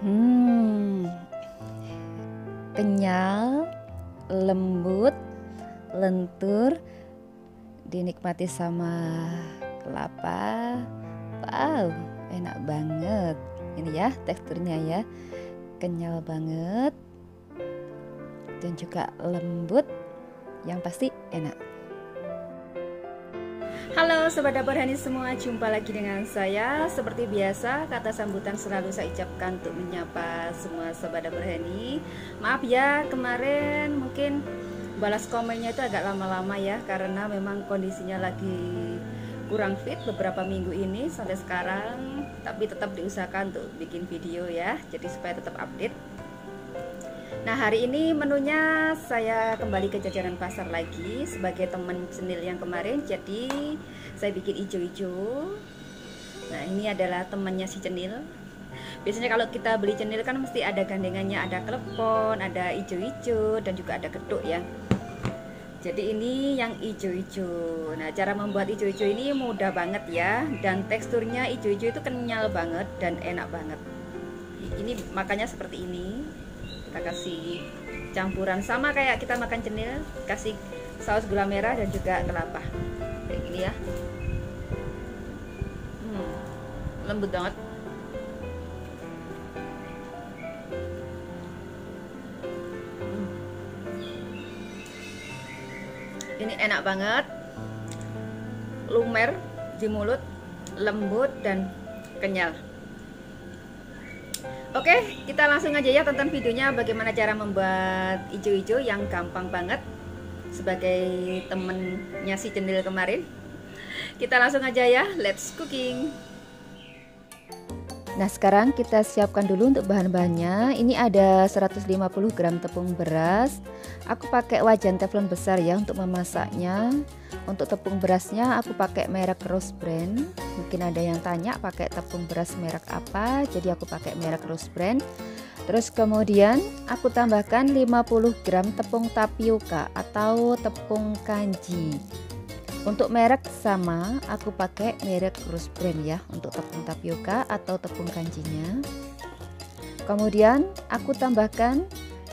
Hmm, kenyal, lembut, lentur, dinikmati sama kelapa. Wow, enak banget. Ini ya teksturnya ya, kenyal banget dan juga lembut, yang pasti enak. Halo Sobat Dapur Hani semua, jumpa lagi dengan saya. Seperti biasa, kata sambutan selalu saya ucapkan untuk menyapa semua Sobat Dapur Hani. Maaf ya, kemarin mungkin balas komennya itu agak lama-lama ya, karena memang kondisinya lagi kurang fit beberapa minggu ini sampai sekarang. Tapi tetap diusahakan untuk bikin video ya, jadi supaya tetap update. Nah, hari ini menunya saya kembali ke jajanan pasar lagi sebagai teman cenil yang kemarin. Jadi saya bikin ijo-ijo. Nah, ini adalah temannya si cenil. Biasanya kalau kita beli cenil kan mesti ada gandengannya, ada klepon, ada ijo-ijo, dan juga ada geduk ya. Jadi ini yang ijo-ijo. Nah, cara membuat ijo-ijo ini mudah banget ya, dan teksturnya ijo-ijo itu kenyal banget dan enak banget. Ini makanya seperti ini. Kita kasih campuran sama kayak kita makan cenil, kasih saus gula merah dan juga kelapa kayak gini ya. Lembut banget. Ini enak banget, lumer di mulut, lembut dan kenyal. Oke, kita langsung aja ya tonton videonya bagaimana cara membuat ijo-ijo yang gampang banget sebagai temennya si cenil kemarin. Kita langsung aja ya, let's cooking. Nah, sekarang kita siapkan dulu untuk bahan-bahannya. Ini ada 150 gram tepung beras. Aku pakai wajan teflon besar ya untuk memasaknya. Untuk tepung berasnya aku pakai merek Rose Brand. Mungkin ada yang tanya pakai tepung beras merek apa, jadi aku pakai merek Rose Brand. Terus kemudian aku tambahkan 50 gram tepung tapioka atau tepung kanji. Untuk merek sama, aku pakai merek Rose Brand ya untuk tepung tapioka atau tepung kanjinya. Kemudian aku tambahkan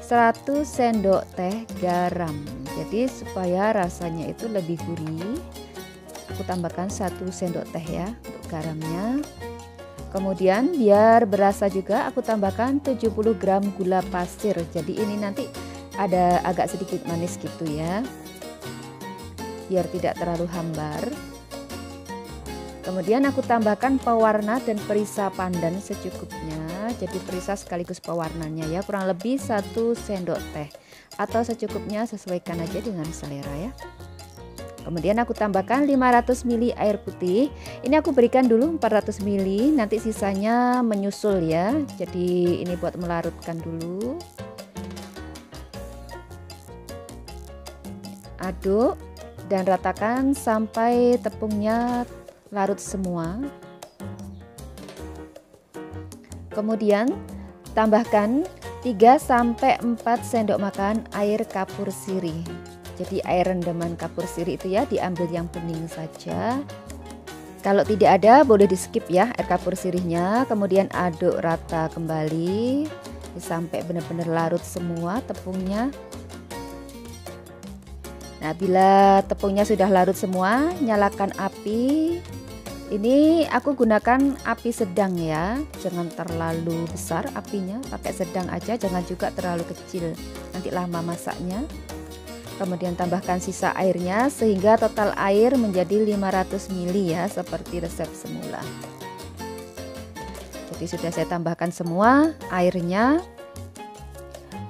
100 sendok teh garam. Jadi supaya rasanya itu lebih gurih, aku tambahkan 1 sendok teh ya untuk garamnya. Kemudian biar berasa juga aku tambahkan 70 gram gula pasir. Jadi ini nanti ada agak sedikit manis gitu ya, biar tidak terlalu hambar. Kemudian aku tambahkan pewarna dan perisa pandan secukupnya. Jadi perisa sekaligus pewarnanya ya, kurang lebih 1 sendok teh atau secukupnya, sesuaikan aja dengan selera ya. Kemudian aku tambahkan 500 ml air putih. Ini aku berikan dulu 400 ml, nanti sisanya menyusul ya. Jadi ini buat melarutkan dulu. Aduk dan ratakan sampai tepungnya larut semua. Kemudian tambahkan 3-4 sendok makan air kapur sirih. Jadi air rendaman kapur sirih itu ya diambil yang bening saja. Kalau tidak ada boleh di skip ya air kapur sirihnya. Kemudian aduk rata kembali sampai benar-benar larut semua tepungnya. Nah, bila tepungnya sudah larut semua, nyalakan api. Ini aku gunakan api sedang ya, jangan terlalu besar apinya, pakai sedang aja, jangan juga terlalu kecil, nanti lama masaknya. Kemudian tambahkan sisa airnya sehingga total air menjadi 500 ml ya, seperti resep semula. Jadi sudah saya tambahkan semua airnya.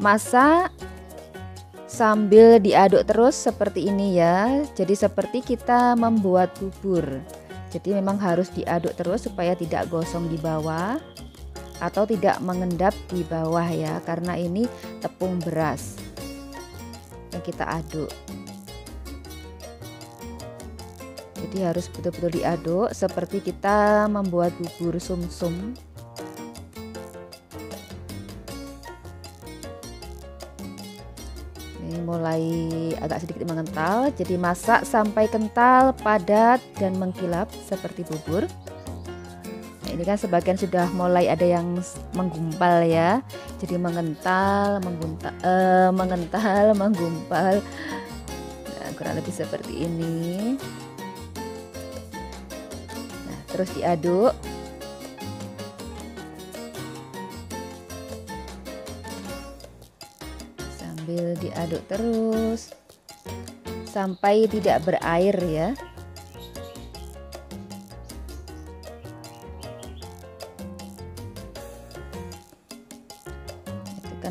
Masak sambil diaduk terus seperti ini ya. Jadi seperti kita membuat bubur. Jadi memang harus diaduk terus supaya tidak gosong di bawah atau tidak mengendap di bawah ya, karena ini tepung beras yang kita aduk. Jadi harus betul-betul diaduk seperti kita membuat bubur sumsum. Ini mulai agak sedikit mengental, jadi masak sampai kental, padat dan mengkilap seperti bubur. Nah, ini kan sebagian sudah mulai ada yang menggumpal ya, jadi mengental, menggumpal. Nah, kurang lebih seperti ini. Nah, terus diaduk. Sambil diaduk terus sampai tidak berair ya.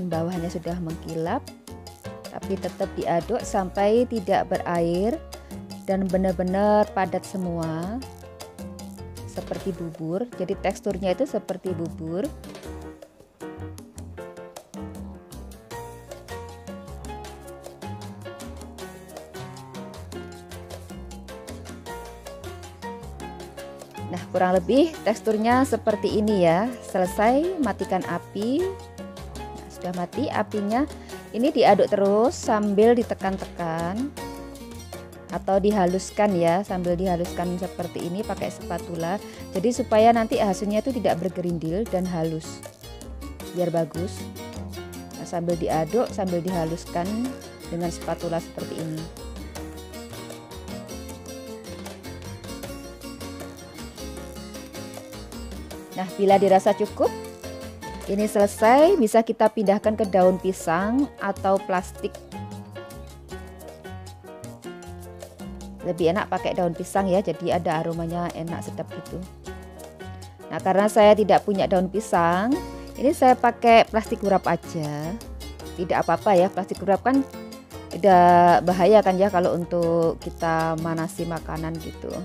Bawahnya sudah mengkilap, tapi tetap diaduk sampai tidak berair dan benar-benar padat semua seperti bubur. Jadi teksturnya itu seperti bubur. Nah, kurang lebih teksturnya seperti ini ya. Selesai, matikan api. Sudah mati apinya, ini diaduk terus sambil ditekan-tekan atau dihaluskan ya, sambil dihaluskan seperti ini pakai spatula, jadi supaya nanti hasilnya itu tidak bergerindil dan halus biar bagus. Nah, sambil diaduk sambil dihaluskan dengan spatula seperti ini. Nah, bila dirasa cukup, ini selesai, bisa kita pindahkan ke daun pisang atau plastik. Lebih enak pakai daun pisang ya, jadi ada aromanya enak sedap gitu. Nah, karena saya tidak punya daun pisang, ini saya pakai plastik urap aja. Tidak apa-apa ya, plastik urap kan tidak bahaya kan ya kalau untuk kita manasi makanan gitu.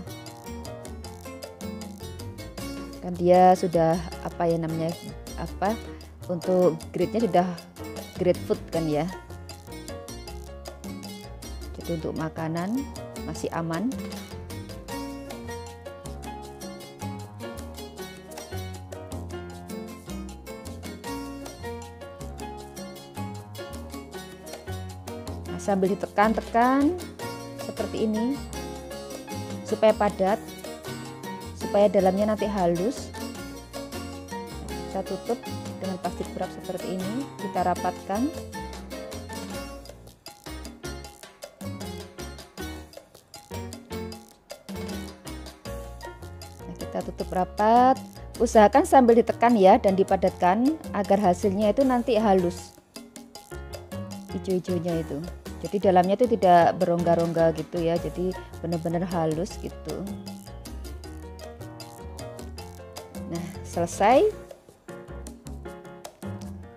Kan dia sudah apa ya namanya, untuk grade-nya sudah grade food kan ya, jadi untuk makanan masih aman. Nah, sambil ditekan-tekan seperti ini supaya padat, supaya dalamnya nanti halus. Kita tutup dengan plastik wrap seperti ini, kita rapatkan. Nah, kita tutup rapat, usahakan sambil ditekan ya dan dipadatkan agar hasilnya itu nanti halus, hijau-hijaunya itu, jadi dalamnya itu tidak berongga-rongga gitu ya, jadi benar-benar halus gitu. Nah, selesai.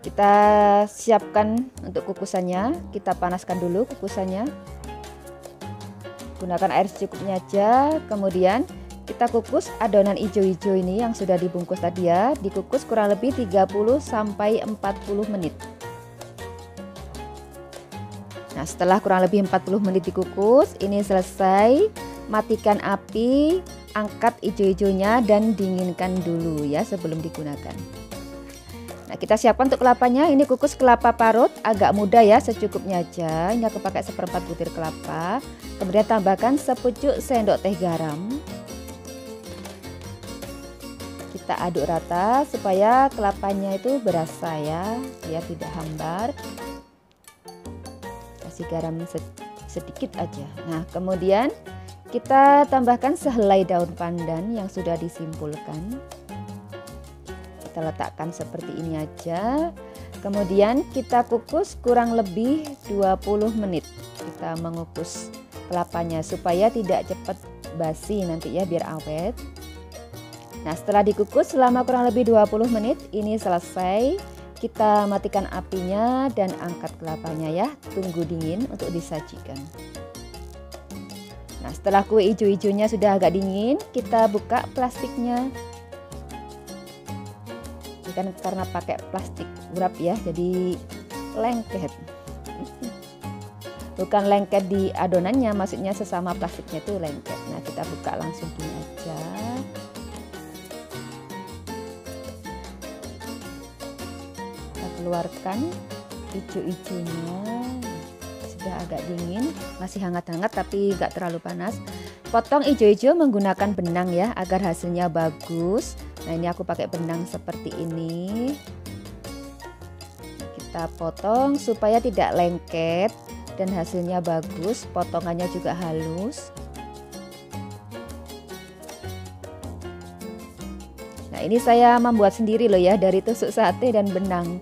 Kita siapkan untuk kukusannya, kita panaskan dulu kukusannya. Gunakan air secukupnya aja, kemudian kita kukus adonan hijau-hijau ini yang sudah dibungkus tadi ya, dikukus kurang lebih 30 sampai 40 menit. Nah, setelah kurang lebih 40 menit dikukus, ini selesai. Matikan api, angkat hijau-hijaunya dan dinginkan dulu ya sebelum digunakan. Nah, kita siapkan untuk kelapanya. Ini kukus kelapa parut, agak muda ya, secukupnya aja. Ini aku pakai 1/4 butir kelapa. Kemudian tambahkan sepucuk sendok teh garam. Kita aduk rata supaya kelapanya itu berasa ya, biar tidak hambar. Kasih garam sedikit aja. Nah, kemudian kita tambahkan sehelai daun pandan yang sudah disimpulkan. Kita letakkan seperti ini aja. Kemudian kita kukus kurang lebih 20 menit. Kita mengukus kelapanya supaya tidak cepat basi nanti ya, biar awet. Nah, setelah dikukus selama kurang lebih 20 menit, ini selesai. Kita matikan apinya dan angkat kelapanya ya. Tunggu dingin untuk disajikan. Nah, setelah kue hijau-hijaunya sudah agak dingin, kita buka plastiknya. Kan karena pakai plastik wrap ya, jadi lengket. Bukan lengket di adonannya, maksudnya sesama plastiknya itu lengket. Nah, kita buka langsung gini aja. Kita keluarkan hijau-hijaunya, sudah agak dingin, masih hangat-hangat tapi nggak terlalu panas. Potong hijau-hijau menggunakan benang ya, agar hasilnya bagus. Nah, ini aku pakai benang seperti ini. Kita potong supaya tidak lengket dan hasilnya bagus, potongannya juga halus. Nah, ini saya membuat sendiri loh ya, dari tusuk sate dan benang.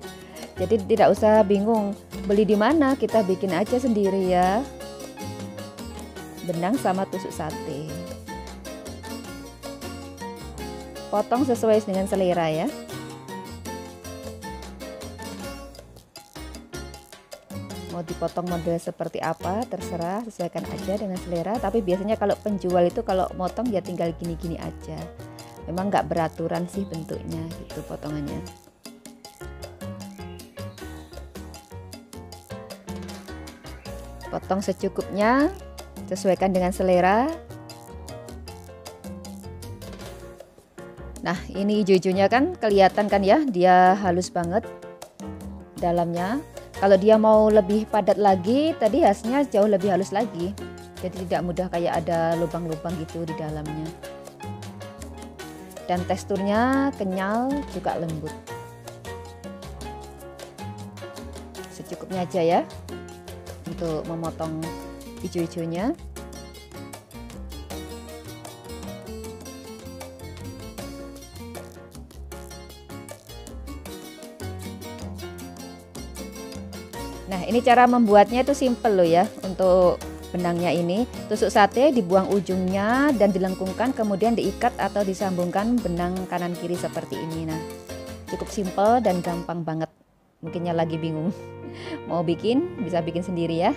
Jadi tidak usah bingung beli di mana, kita bikin aja sendiri ya. Benang sama tusuk sate. Potong sesuai dengan selera ya. Mau dipotong model seperti apa terserah, sesuaikan aja dengan selera. Tapi biasanya kalau penjual itu kalau motong ya tinggal gini-gini aja. Memang nggak beraturan sih bentuknya gitu potongannya. Potong secukupnya, sesuaikan dengan selera. Nah, ini hijau-hijaunya kan kelihatan kan ya, dia halus banget dalamnya. Kalau dia mau lebih padat lagi, tadi hasilnya jauh lebih halus lagi. Jadi tidak mudah kayak ada lubang-lubang gitu di dalamnya. Dan teksturnya kenyal juga lembut. Secukupnya aja ya untuk memotong hijau-hijaunya. Nah, ini cara membuatnya itu simple loh ya. Untuk benangnya ini, tusuk sate dibuang ujungnya dan dilengkungkan, kemudian diikat atau disambungkan benang kanan kiri seperti ini. Nah, cukup simple dan gampang banget. Mungkinnya lagi bingung mau bikin, bisa bikin sendiri ya.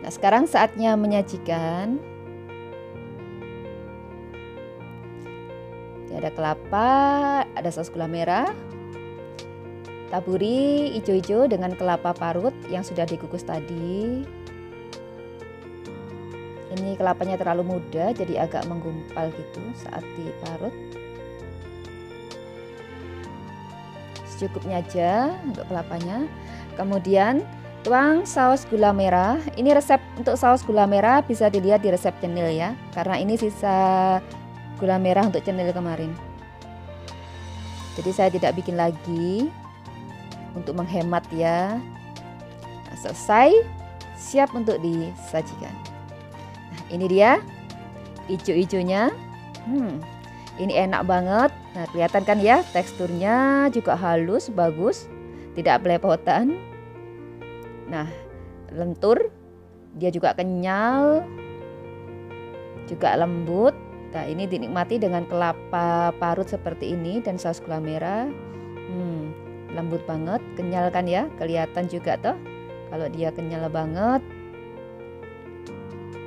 Nah, sekarang saatnya menyajikan. Ini ada kelapa, ada saus gula merah. Taburi hijau-hijau dengan kelapa parut yang sudah dikukus tadi. Ini kelapanya terlalu muda jadi agak menggumpal gitu saat diparut. Secukupnya aja untuk kelapanya. Kemudian tuang saus gula merah. Ini resep untuk saus gula merah bisa dilihat di resep cenil ya, karena ini sisa gula merah untuk cenil kemarin. Jadi saya tidak bikin lagi untuk menghemat ya. Nah, selesai, siap untuk disajikan. Nah, ini dia hijau-hijaunya. Ini enak banget. Nah, kelihatan kan ya, teksturnya juga halus, bagus, tidak belepotan. Nah, lentur, dia juga kenyal, juga lembut. Nah, ini dinikmati dengan kelapa parut seperti ini dan saus gula merah. Lembut banget, kenyal kan ya, kelihatan juga toh kalau dia kenyal banget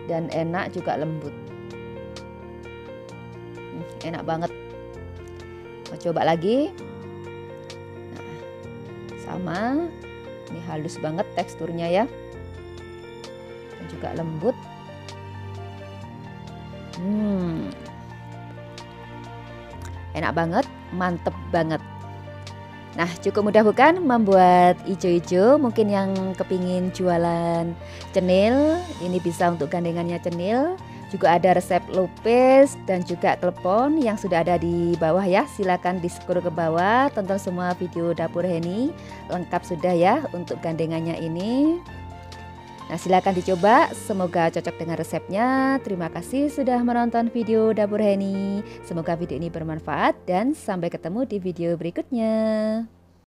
dan enak juga lembut. Enak banget. Mau coba lagi? Nah, sama, ini halus banget teksturnya ya, dan juga lembut. Enak banget, mantep banget. Nah, cukup mudah bukan membuat hijau-hijau? Mungkin yang kepingin jualan cenil, ini bisa untuk gandengannya cenil. Juga ada resep lupis dan juga klepon yang sudah ada di bawah ya. Silakan di-scroll ke bawah, tonton semua video dapur Heni. Lengkap sudah ya untuk gandengannya ini. Nah, silakan dicoba, semoga cocok dengan resepnya. Terima kasih sudah menonton video dapur Heni. Semoga video ini bermanfaat dan sampai ketemu di video berikutnya.